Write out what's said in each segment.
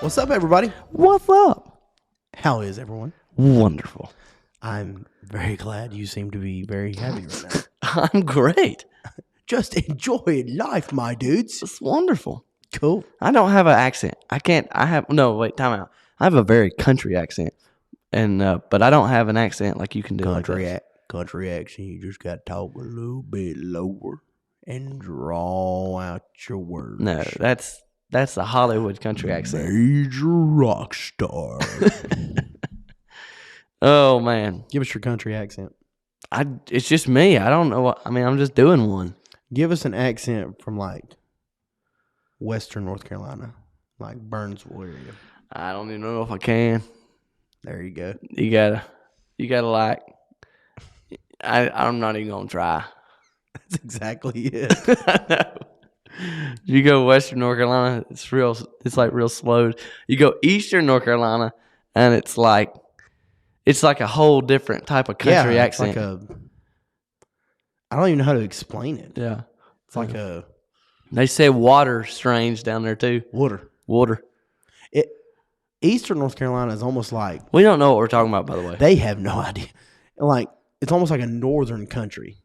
What's up, everybody? What's up? How is everyone? Wonderful. I'm very glad you seem to be very happy right now. I'm great. Just enjoy life, my dudes. It's wonderful. Cool. I don't have an accent. Time out. I have a very country accent, and but I don't have an accent like you can do. Country accent. You just got to talk a little bit lower and draw out your words. No, that's the Hollywood country accent. Major rock star. Oh man, Give us your country accent. it's just me. I don't know what. I mean, I'm just doing one. Give us an accent from like Western North Carolina, like Burnsville area. I don't even know if I can. There you go. You gotta like. I'm not even gonna try. That's exactly it. I know. You go Western North Carolina, it's like real slow. You go Eastern North Carolina, and it's like a whole different type of country accent. I don't even know how to explain it. Yeah. It's like a They say water strange down there too. water. Eastern North Carolina is almost like We don't know what we're talking about, by the way. they have no idea. Like it's almost like a northern country.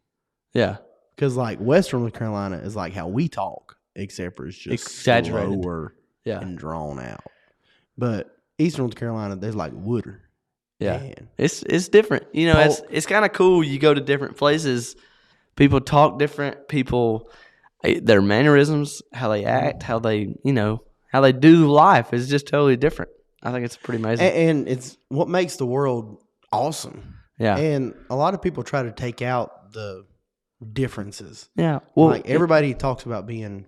Yeah. Because like Western North Carolina is like how we talk, except for it's just Exaggerated. slower Yeah. and drawn out. But Eastern North Carolina, there's like water. Yeah. Man. It's different. You know, it's kind of cool. You go to different places, people talk different, their mannerisms, how they act, how they do life is just totally different. I think it's pretty amazing. And it's what makes the world awesome. Yeah. And a lot of people try to take out the differences. Yeah. Well, Like everybody talks about being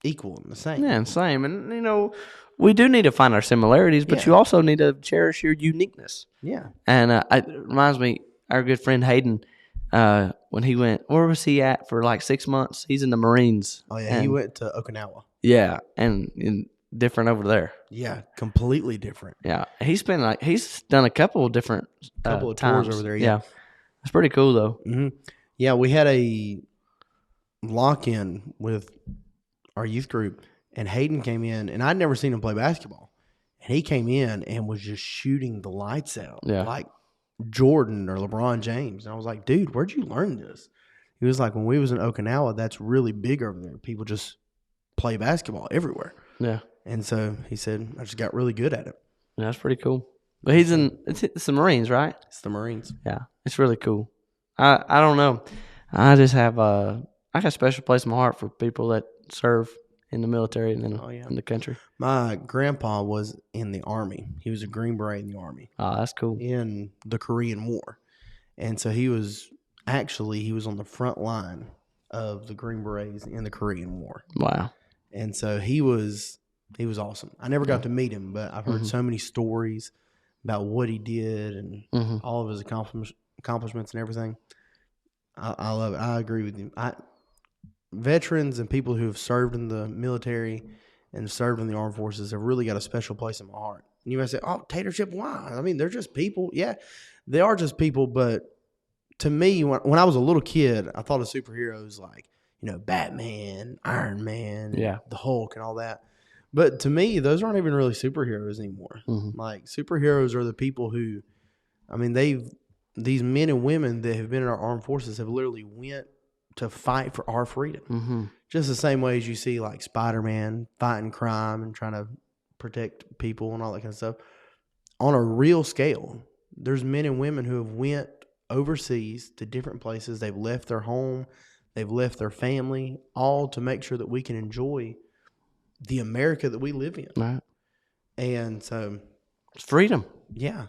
equal and the same. Yeah, and same. And, we do need to find our similarities, but you also need to cherish your uniqueness. Yeah. And it reminds me, our good friend Hayden, when he went, where was he at for like 6 months? He's in the Marines. Oh, yeah. He went to Okinawa. Yeah, and different over there. Yeah. Completely different. Yeah. He's done a couple of different Tours times over there. Yeah. It's pretty cool, though. Mm-hmm. Yeah. We had a lock-in with our youth group, and Hayden came in, and I'd never seen him play basketball. And he came in and was just shooting the lights out. Yeah. Like Jordan or LeBron James. And I was like, dude, where'd you learn this? He was like, when we was in Okinawa, that's really big over there. People just play basketball everywhere. Yeah. And so he said, I just got really good at it. Yeah, that's pretty cool. But it's the Marines, right? It's the Marines. Yeah, it's really cool. I don't know. I just have I got a special place in my heart for people that serve in the military and in the country. My grandpa was in the Army. He was a Green Beret in the Army. Oh, that's cool. In the Korean War. And so he was on the front line of the Green Berets in the Korean War. Wow. And so he was awesome. I never got to meet him, but I've heard so many stories about what he did and all of his accomplishments and everything. I love it. I agree with you. Veterans and people who have served in the military and served in the armed forces have really got a special place in my heart. And you might say, oh, Tater Chip, why? I mean, they're just people. Yeah, they are just people. But to me, when I was a little kid, I thought of superheroes like, Batman, Iron Man, the Hulk and all that. But to me, those aren't even really superheroes anymore. Mm-hmm. Like superheroes are the people who, these men and women that have been in our armed forces have literally went to fight for our freedom. Mm-hmm. Just the same way as you see like Spider-Man fighting crime and trying to protect people and all that kind of stuff. On a real scale, there's men and women who have went overseas to different places. They've left their home. They've left their family, all to make sure that we can enjoy the America that we live in. Right. And so it's freedom. Yeah.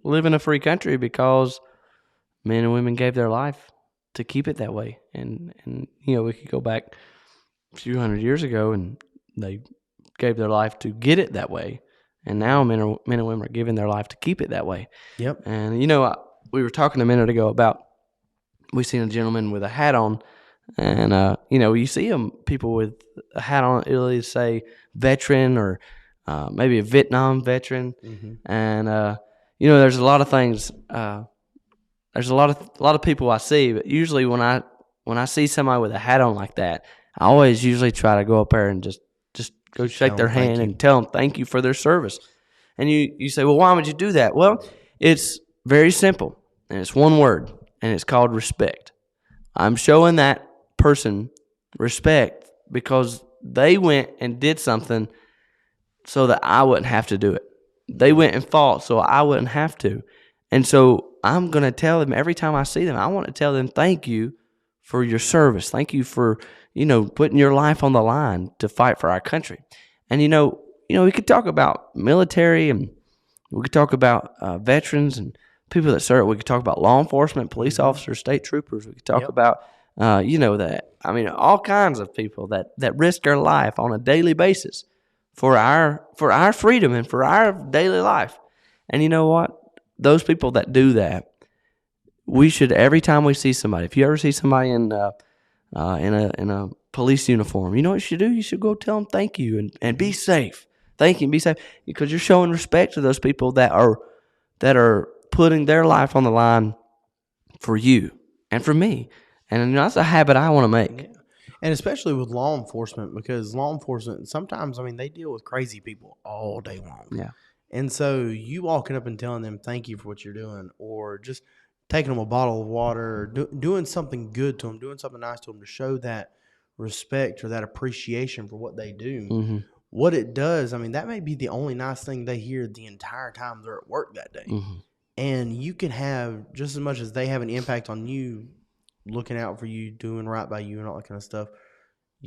Live in a free country because men and women gave their life to keep it that way. And we could go back a few hundred years ago and they gave their life to get it that way. And now men and women are giving their life to keep it that way. Yep. And, we were talking a minute ago about we seen a gentleman with a hat on. And, you see people with a hat on, it'll say veteran or maybe a Vietnam veteran. Mm-hmm. And, there's a lot of things. There's a lot of people I see, but usually when I see somebody with a hat on like that, I always usually try to go up there and just Go Just shake tell their them thank hand you. and tell them thank you for their service. And you say, well, why would you do that? Well, it's very simple, and it's one word, and it's called respect. I'm showing that person respect because they went and did something so that I wouldn't have to do it. They went and fought so I wouldn't have to. And so I'm going to tell them every time I see them, I want to tell them thank you for your service. Thank you for, putting your life on the line to fight for our country. And we could talk about military, and we could talk about veterans and people that serve. We could talk about law enforcement, police officers, state troopers. We could talk about, all kinds of people that risk their life on a daily basis for our freedom and for our daily life. And you know what? Those people that do that, we should, every time we see somebody, if you ever see somebody in a police uniform, you know what you should do? You should go tell them thank you and be safe. Thank you and be safe, because you're showing respect to those people that are putting their life on the line for you and for me. And that's a habit I want to make. Yeah. And especially with law enforcement, because law enforcement, sometimes, they deal with crazy people all day long. Yeah. And so you walking up and telling them thank you for what you're doing, or just taking them a bottle of water, or doing something good to them, doing something nice to them to show that respect or that appreciation for what they do. Mm-hmm. What it does, that may be the only nice thing they hear the entire time they're at work that day. Mm-hmm. And you can have, just as much as they have an impact on you, looking out for you, doing right by you, and all that kind of stuff,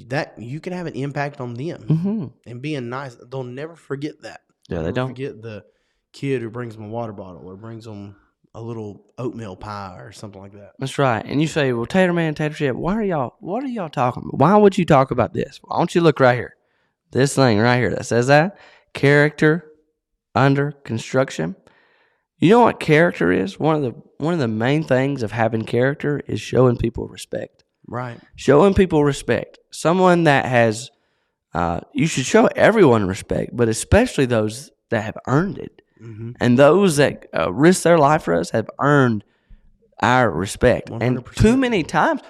that you can have an impact on them and being nice. They'll never forget that. Yeah, They'll they never don't forget the kid who brings them a water bottle or brings them a little oatmeal pie or something like that. That's right. And you say, well, Tater Man, Tater Chip, what are y'all talking about? Why would you talk about this? Why don't you look right here? This thing right here that says that. Character under construction. You know what character is? One of the main things of having character is showing people respect. Right. Showing people respect. Someone that has, you should show everyone respect, but especially those that have earned it. Mm-hmm. And those that risk their life for us have earned our respect. 100%. And too many times,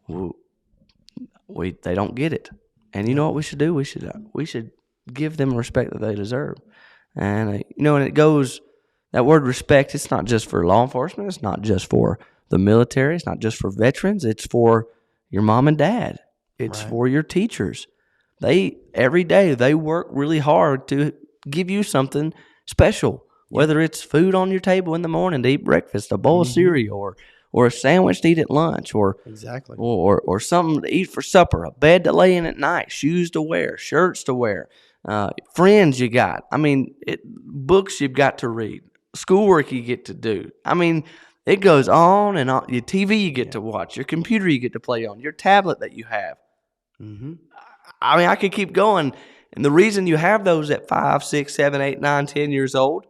they don't get it. And you know what we should do? We should give them respect that they deserve. And and it goes, that word respect, it's not just for law enforcement, it's not just for the military, it's not just for veterans, it's for your mom and dad. It's for your teachers. Every day they work really hard to give you something special, whether it's food on your table in the morning to eat breakfast, a bowl of cereal, or a sandwich to eat at lunch, or something to eat for supper, a bed to lay in at night, shoes to wear, shirts to wear, friends you got. Books you've got to read, schoolwork you get to do. It goes on and on. Your TV you get to watch, your computer you get to play on, your tablet that you have. Mm-hmm. I could keep going. And the reason you have those at 5, 6, 7, 8, 9, 10 years old,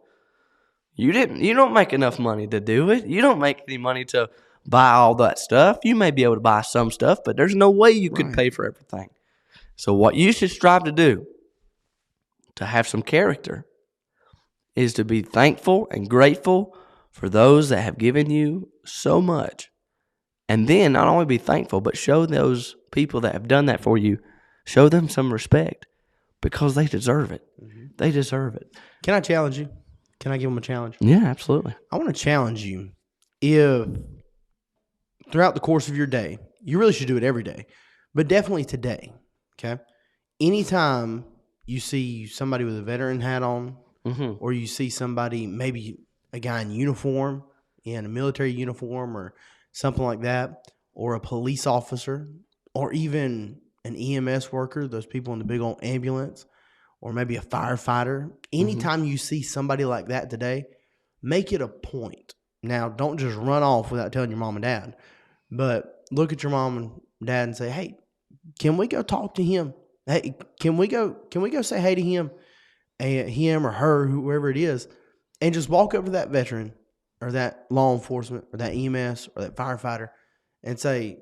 you don't make enough money to do it. You don't make any money to buy all that stuff. You may be able to buy some stuff, but there's no way you could pay for everything. So what you should strive to do to have some character is to be thankful and grateful for those that have given you so much. And then not only be thankful, but show those people that have done that for you, show them some respect, because they deserve it. Mm-hmm. They deserve it. Can I challenge you? Can I give them a challenge? Yeah, absolutely. I want to challenge you. If throughout the course of your day, you really should do it every day, but definitely today, okay? Anytime you see somebody with a veteran hat on, or you see somebody, maybe a guy in uniform, in a military uniform or something like that, or a police officer, or even an EMS worker, those people in the big old ambulance, or maybe a firefighter. Anytime you see somebody like that today, make it a point. Now, don't just run off without telling your mom and dad, but look at your mom and dad and say, hey, can we go talk to him? Hey, can we go say hey to him, and him or her, whoever it is, and just walk up to that veteran or that law enforcement or that EMS or that firefighter and say,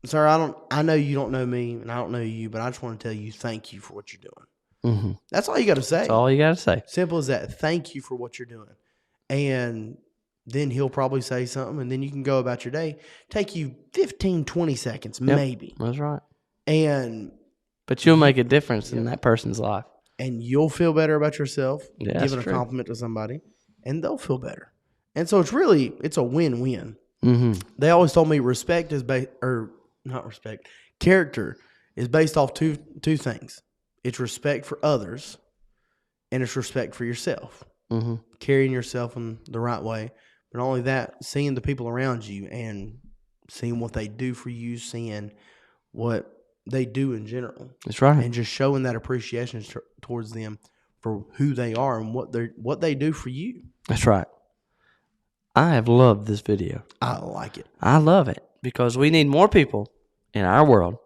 sir, I know you don't know me and I don't know you, but I just want to tell you thank you for what you're doing. Mm-hmm. That's all you got to say. That's all you got to say. Simple as that. Thank you for what you're doing. And then he'll probably say something, and then you can go about your day. Take you 15, 20 seconds, maybe. That's right. And But you'll make a difference in that person's life. And you'll feel better about yourself, Yeah, giving a compliment to somebody, and they'll feel better. And so it's a win-win. Mm-hmm. They always told me character is based off two things. It's respect for others, and it's respect for yourself. Mm-hmm. Carrying yourself in the right way. But not only that, seeing the people around you and seeing what they do for you, seeing what they do in general. That's right. And just showing that appreciation towards them for who they are and what they do for you. That's right. I have loved this video. I like it. I love it because we need more people in our world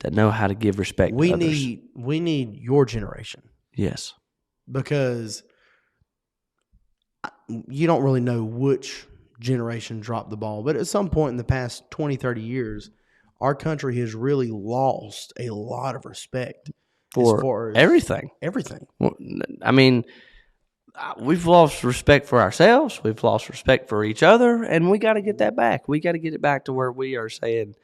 that know how to give respect to others. We need your generation. Yes. Because you don't really know which generation dropped the ball. But at some point in the past 20, 30 years, our country has really lost a lot of respect for everything. Everything. I mean, we've lost respect for ourselves. We've lost respect for each other, and we got to get that back. We got to get it back to where we are saying,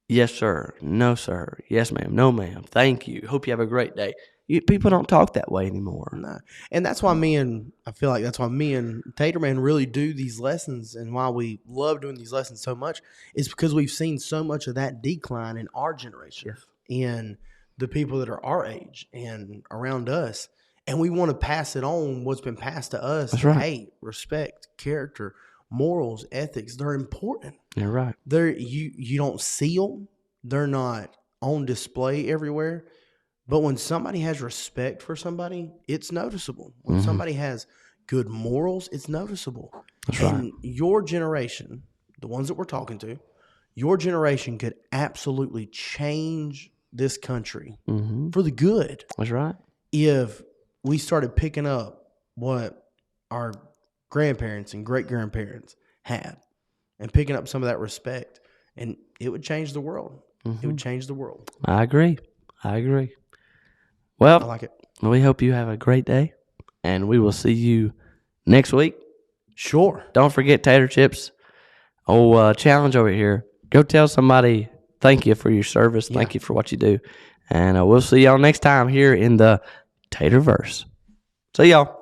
yes, sir. No, sir. Yes, ma'am. No, ma'am. Thank you. Hope you have a great day. People don't talk that way anymore. No. And that's why I feel like that's why me and Tater Man really do these lessons, and why we love doing these lessons so much is because we've seen so much of that decline in our generation, in the people that are our age and around us. And we want to pass it on, what's been passed to us. That's right. Hey, respect, character, morals, ethics, they're important. You're right. You don't see them. They're not on display everywhere. But when somebody has respect for somebody, it's noticeable. When somebody has good morals, it's noticeable. That's and right. Your generation, the ones that we're talking to, your generation could absolutely change this country for the good. That's right. If we started picking up what our grandparents and great-grandparents had and picking up some of that respect, and it would change the world. It would change the world. I agree. Well, I like it. We hope you have a great day, and we will see you next week. Sure. Don't forget Tater Chips. Challenge over here. Go tell somebody thank you for your service. Thank you for what you do. And we'll see y'all next time here in the Taterverse. See y'all.